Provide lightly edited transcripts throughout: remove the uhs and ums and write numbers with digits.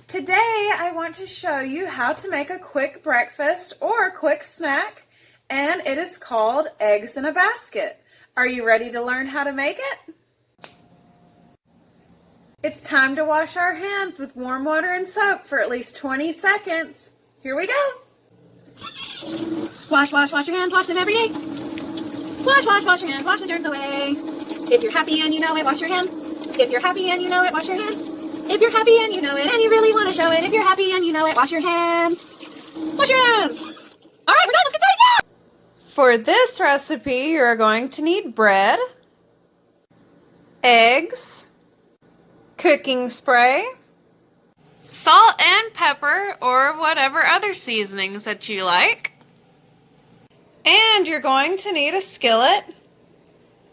Today I want to show you how to make a quick breakfast or a quick snack, and it is called eggs in a basket. Are you ready to learn how to make it? It's time to wash our hands with warm water and soap for at least 20 seconds. Here we go. Wash your hands, wash them every day. Wash your hands, wash the germs away. If you're happy and you know it, wash your hands. If you're happy and you know it, wash your hands. If you're happy and you know it, and you really want to show it, if you're happy and you know it, wash your hands. Wash your hands. All right, we're done. Let's get started now. For this recipe, you're going to need bread, eggs, cooking spray, salt and pepper, or whatever other seasonings that you like. And you're going to need a skillet,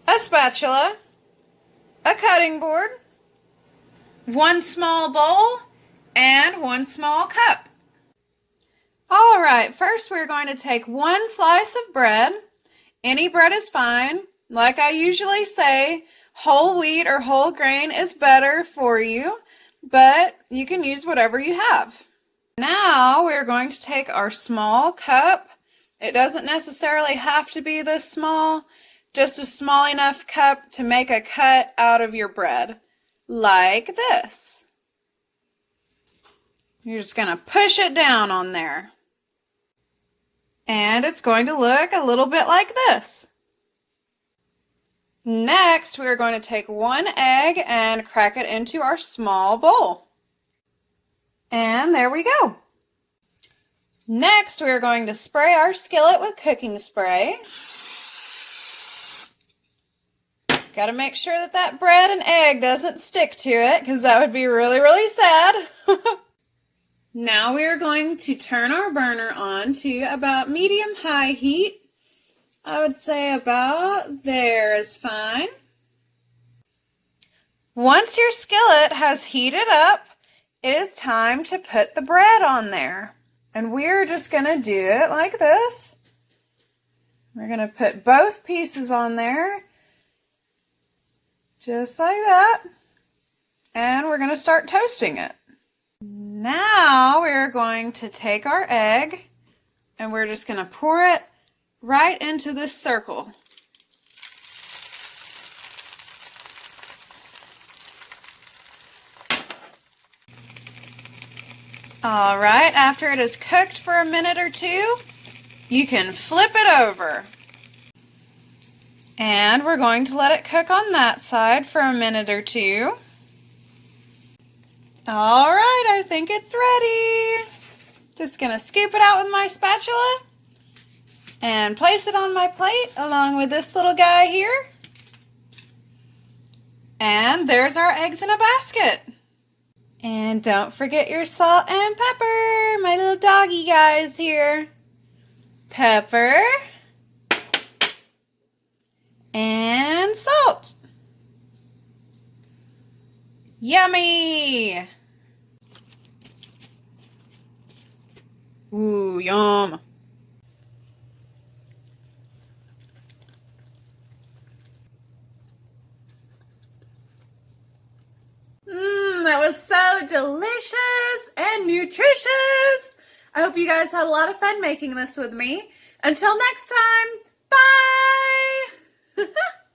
a spatula, a cutting board, one small bowl, and one small cup. All right, first we're going to take one slice of bread. Any bread is fine. Like I usually say, whole wheat or whole grain is better for you, but you can use whatever you have. Now we're going to take our small cup. It doesn't necessarily have to be this small, just a small enough cup to make a cut out of your bread. Like this. You're just going to push it down on there. And it's going to look a little bit like this. Next, we're going to take one egg and crack it into our small bowl. And there we go. Next, we're going to spray our skillet with cooking spray. Got to make sure that that bread and egg doesn't stick to it, because that would be really, really sad. Now we are going to turn our burner on to about medium-high heat. I would say about there is fine. Once your skillet has heated up, it is time to put the bread on there. And we're just going to do it like this. We're going to put both pieces on there. Just like that. And we're going to start toasting it. Now we're going to take our egg and we're just going to pour it right into this circle. All right, after it is cooked for a minute or two, you can flip it over. And we're going to let it cook on that side for a minute or two. All right, I think it's ready. Just gonna scoop it out with my spatula and place it on my plate along with this little guy here. And there's our eggs in a basket. And don't forget your salt and pepper, my little doggy guys here. Pepper. And salt. Yummy! Ooh, yum! That was so delicious and nutritious! I hope you guys had a lot of fun making this with me. Until next time, bye!